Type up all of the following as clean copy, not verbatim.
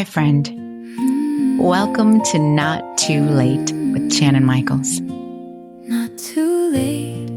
Hi, friend. Welcome to Not Too Late with Shannon Michaels. Not too late.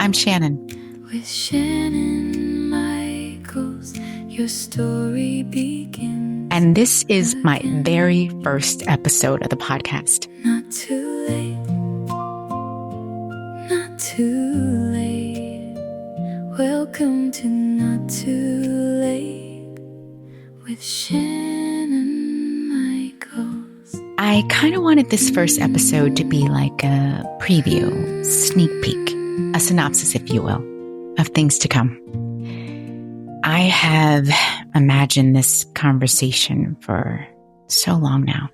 I'm Shannon. With Shannon Michaels, your story begins. And this is my very first episode of the podcast. Not too late. Not too late. Welcome to Not Too Late with Shannon Michaels. I kind of wanted this first episode to be like a preview, sneak peek, a synopsis, if you will, of things to come. I have imagined this conversation for so long now.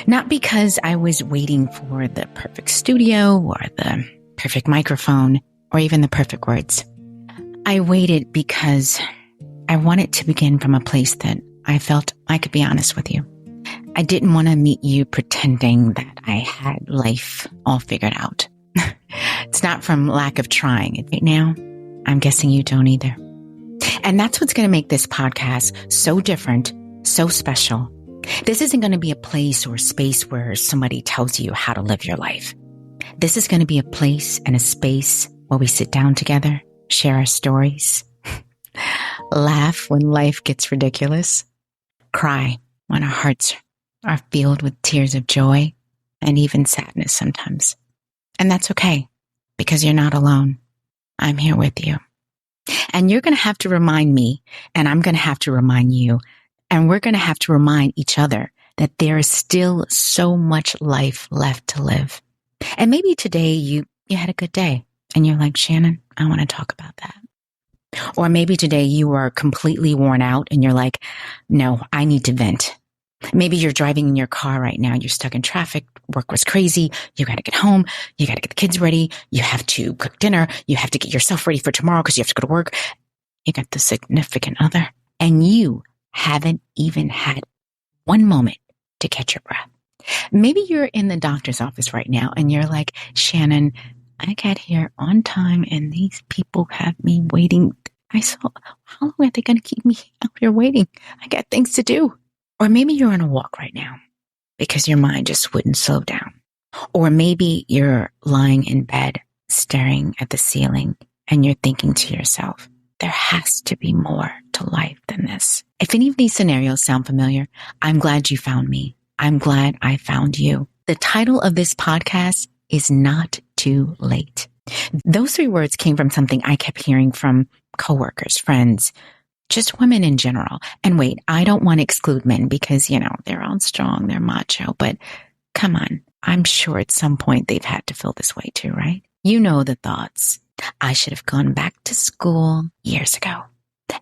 Not because I was waiting for the perfect studio or the perfect microphone or even the perfect words. I waited because I wanted to begin from a place that I felt I could be honest with you. I didn't want to meet you pretending that I had life all figured out. It's not from lack of trying. Right now, I'm guessing you don't either. And that's what's going to make this podcast so different, so special. This isn't going to be a place or space where somebody tells you how to live your life. This is going to be a place and a space where we sit down together, share our stories, laugh when life gets ridiculous, cry when our hearts are filled with tears of joy and even sadness sometimes. And that's okay, because you're not alone. I'm here with you. And you're going to have to remind me, and I'm going to have to remind you, and we're going to have to remind each other that there is still so much life left to live. And maybe today you had a good day and you're like, Shannon, I want to talk about that. Or maybe today you are completely worn out and you're like, no, I need to vent. Maybe you're driving in your car right now. You're stuck in traffic. Work was crazy. You got to get home. You got to get the kids ready. You have to cook dinner. You have to get yourself ready for tomorrow because you have to go to work. You got the significant other and you haven't even had one moment to catch your breath. Maybe you're in the doctor's office right now and you're like, Shannon, I got here on time and these people have me waiting. How long are they going to keep me out here waiting? I got things to do. Or maybe you're on a walk right now because your mind just wouldn't slow down. Or maybe you're lying in bed staring at the ceiling and you're thinking to yourself, there has to be more to life than this. If any of these scenarios sound familiar, I'm glad you found me. I'm glad I found you. The title of this podcast is Not Too Late. Those three words came from something I kept hearing from coworkers, friends, just women in general. And wait, I don't want to exclude men because, they're all strong, they're macho, but come on. I'm sure at some point they've had to feel this way too, right? You know the thoughts. I should have gone back to school years ago.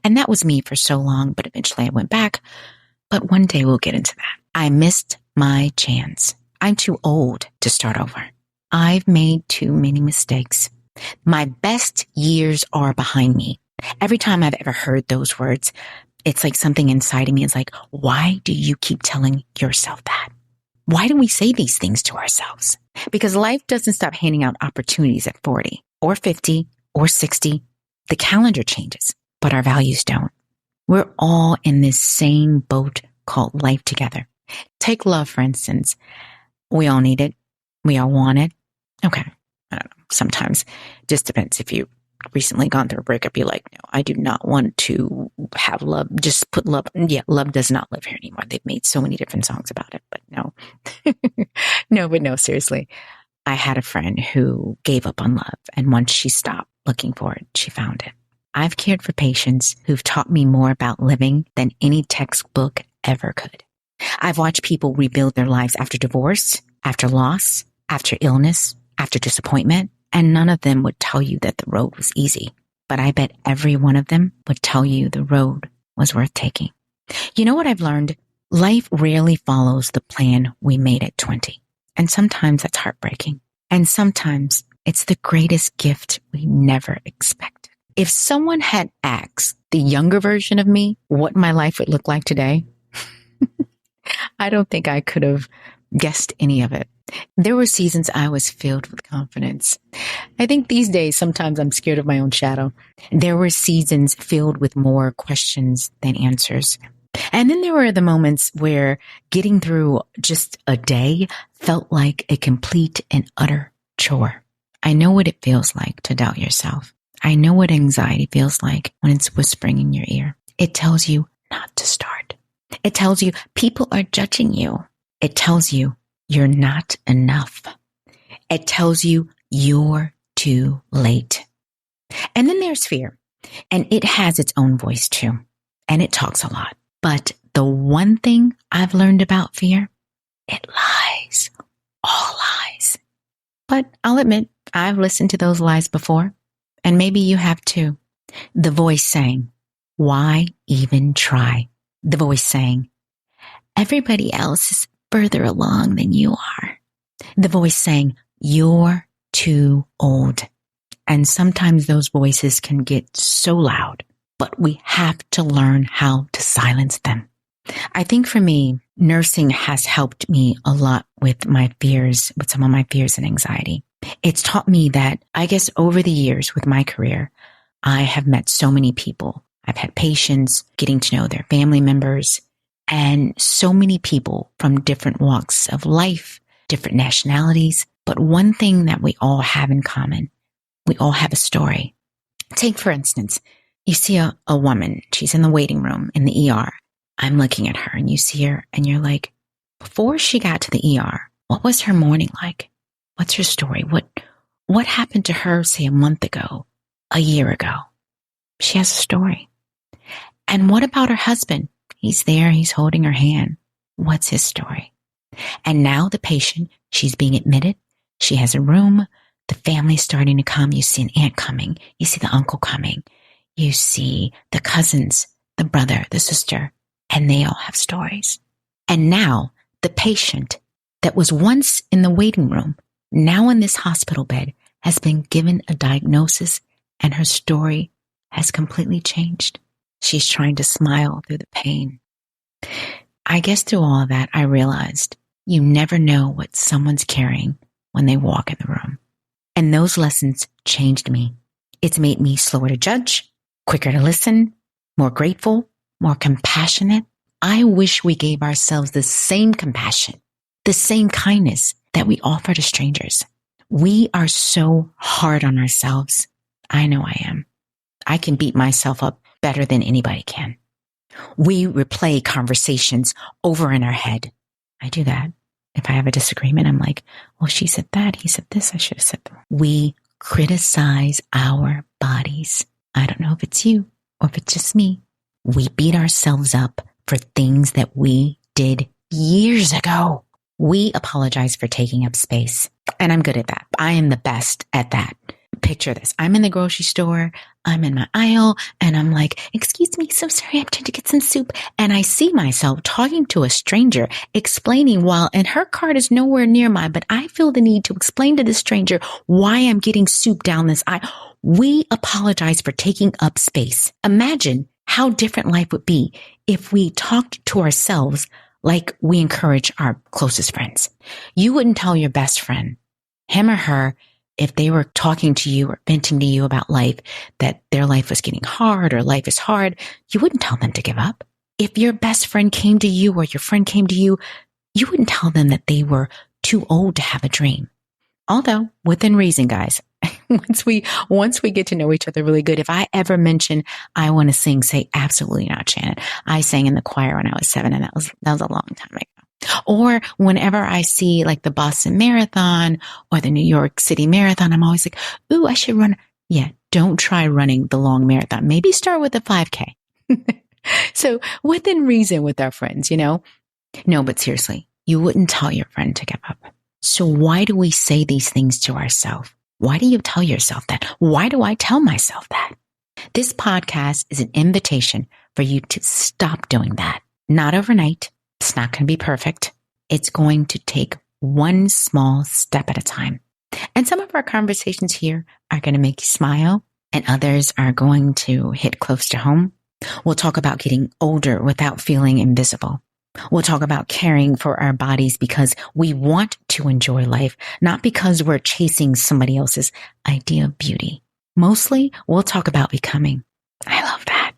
And that was me for so long, but eventually I went back. But one day we'll get into that. I missed my chance. I'm too old to start over. I've made too many mistakes. My best years are behind me. Every time I've ever heard those words, it's like something inside of me is like, why do you keep telling yourself that? Why do we say these things to ourselves? Because life doesn't stop handing out opportunities at 40 or 50 or 60. The calendar changes, but our values don't. We're all in this same boat called life together. Take love, for instance. We all need it. We all want it. Okay. I don't know. Sometimes it just depends. If you recently gone through a breakup, you're like, no, I do not want to have love. Just put love. Yeah, love does not live here anymore. They've made so many different songs about it, but no. No, seriously. I had a friend who gave up on love. And once she stopped looking for it, she found it. I've cared for patients who've taught me more about living than any textbook ever could. I've watched people rebuild their lives after divorce, after loss, after illness, after disappointment, and none of them would tell you that the road was easy. But I bet every one of them would tell you the road was worth taking. You know what I've learned? Life rarely follows the plan we made at 20. And sometimes that's heartbreaking. And sometimes it's the greatest gift we never expected. If someone had asked the younger version of me what my life would look like today, I don't think I could have guessed any of it. There were seasons I was filled with confidence. I think these days, sometimes I'm scared of my own shadow. There were seasons filled with more questions than answers. And then there were the moments where getting through just a day felt like a complete and utter chore. I know what it feels like to doubt yourself. I know what anxiety feels like when it's whispering in your ear. It tells you not to start. It tells you people are judging you. It tells you you're not enough. It tells you you're too late. And then there's fear, and it has its own voice too, and it talks a lot. But the one thing I've learned about fear, it lies, all lies. But I'll admit, I've listened to those lies before, and maybe you have too. The voice saying, why even try? The voice saying, everybody else is further along than you are. The voice saying, you're too old. And sometimes those voices can get so loud, but we have to learn how to silence them. I think for me, nursing has helped me a lot with my fears, with some of my fears and anxiety. It's taught me that, I guess, over the years with my career, I have met so many people. I've had patients, getting to know their family members, and so many people from different walks of life, different nationalities. But one thing that we all have in common, we all have a story. Take, for instance, you see a woman, she's in the waiting room in the ER. I'm looking at her and you see her and you're like, before she got to the ER, what was her morning like? What's her story? What happened to her, say, a month ago, a year ago? She has a story. And what about her husband? He's there, he's holding her hand. What's his story? And now the patient, she's being admitted. She has a room. The family's starting to come. You see an aunt coming. You see the uncle coming. You see the cousins, the brother, the sister, and they all have stories. And now the patient that was once in the waiting room, now in this hospital bed, has been given a diagnosis and her story has completely changed. She's trying to smile through the pain. I guess through all of that, I realized you never know what someone's carrying when they walk in the room. And those lessons changed me. It's made me slower to judge, quicker to listen, more grateful, more compassionate. I wish we gave ourselves the same compassion, the same kindness that we offer to strangers. We are so hard on ourselves. I know I am. I can beat myself up better than anybody can. We replay conversations over in our head. I do that. If I have a disagreement, I'm like, well, she said that, he said this, I should have said that. We criticize our bodies. I don't know if it's you or if it's just me. We beat ourselves up for things that we did years ago. We apologize for taking up space. And I'm good at that. I am the best at that. Picture this. I'm in the grocery store. I'm in my aisle and I'm like, excuse me, so sorry, I'm trying to get some soup. And I see myself talking to a stranger, explaining and her cart is nowhere near mine, but I feel the need to explain to the stranger why I'm getting soup down this aisle. We apologize for taking up space. Imagine how different life would be if we talked to ourselves like we encourage our closest friends. You wouldn't tell your best friend, him or her, if they were talking to you or venting to you about life, that their life was getting hard or life is hard, you wouldn't tell them to give up. If your best friend came to you or your friend came to you, you wouldn't tell them that they were too old to have a dream. Although, within reason, guys, once we get to know each other really good, if I ever mention I want to sing, say, absolutely not, Shannon. I sang in the choir when I was 7, and that was a long time ago. Or whenever I see like the Boston Marathon or the New York City Marathon, I'm always like, ooh, I should run. Yeah, don't try running the long marathon. Maybe start with a 5K. So within reason with our friends, No, but seriously, you wouldn't tell your friend to give up. So why do we say these things to ourselves? Why do you tell yourself that? Why do I tell myself that? This podcast is an invitation for you to stop doing that. Not overnight. It's not going to be perfect. It's going to take one small step at a time. And some of our conversations here are going to make you smile, and others are going to hit close to home. We'll talk about getting older without feeling invisible. We'll talk about caring for our bodies because we want to enjoy life, not because we're chasing somebody else's idea of beauty. Mostly, we'll talk about becoming. I love that.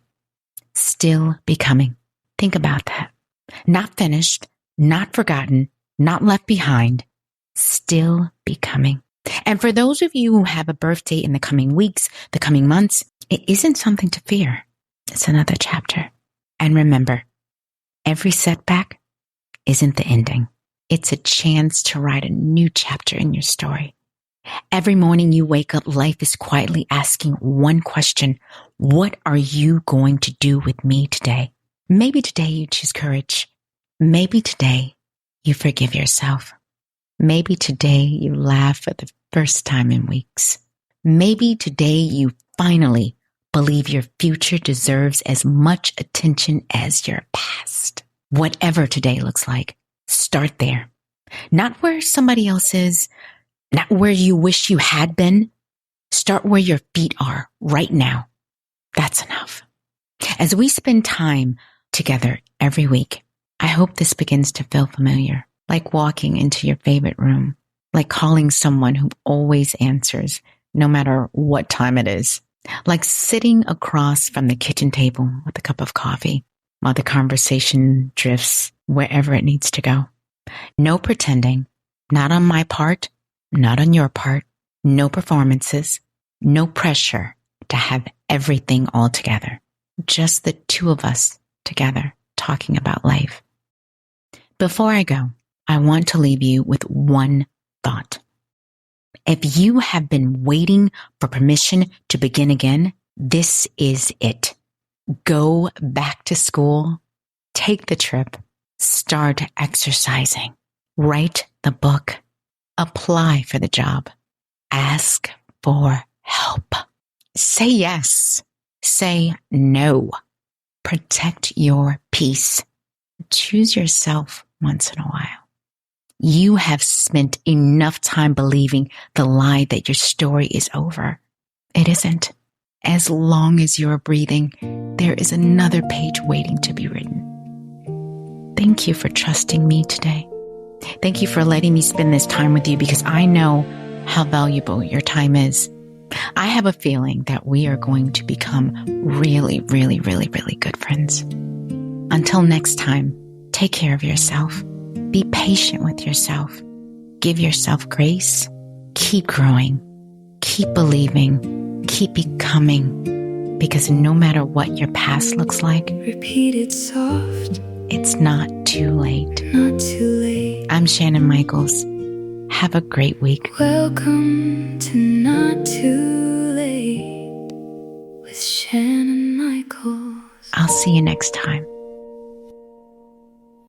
Still becoming. Think about that. Not finished, not forgotten, not left behind, still becoming. And for those of you who have a birthday in the coming weeks, the coming months, it isn't something to fear. It's another chapter. And remember, every setback isn't the ending. It's a chance to write a new chapter in your story. Every morning you wake up, life is quietly asking one question. What are you going to do with me today? Maybe today you choose courage. Maybe today you forgive yourself. Maybe today you laugh for the first time in weeks. Maybe today you finally believe your future deserves as much attention as your past. Whatever today looks like, start there. Not where somebody else is, not where you wish you had been. Start where your feet are right now. That's enough. As we spend time together every week, I hope this begins to feel familiar, like walking into your favorite room, like calling someone who always answers, no matter what time it is, like sitting across from the kitchen table with a cup of coffee while the conversation drifts wherever it needs to go. No pretending, not on my part, not on your part, no performances, no pressure to have everything all together. Just the two of us together talking about life. Before I go, I want to leave you with one thought. If you have been waiting for permission to begin again, this is it. Go back to school, take the trip, start exercising, write the book, apply for the job, ask for help. Say yes, say no, protect your peace, choose yourself once in a while. You have spent enough time believing the lie that your story is over. It isn't. As long as you're breathing, there is another page waiting to be written. Thank you for trusting me today. Thank you for letting me spend this time with you because I know how valuable your time is. I have a feeling that we are going to become really, really, really, really good friends. Until next time, take care of yourself. Be patient with yourself. Give yourself grace. Keep growing. Keep believing. Keep becoming. Because no matter what your past looks like, Repeat it soft. It's not too late. Not too late. I'm Shannon Michaels. Have a great week. Welcome to Not Too Late with Shannon Michaels. I'll see you next time.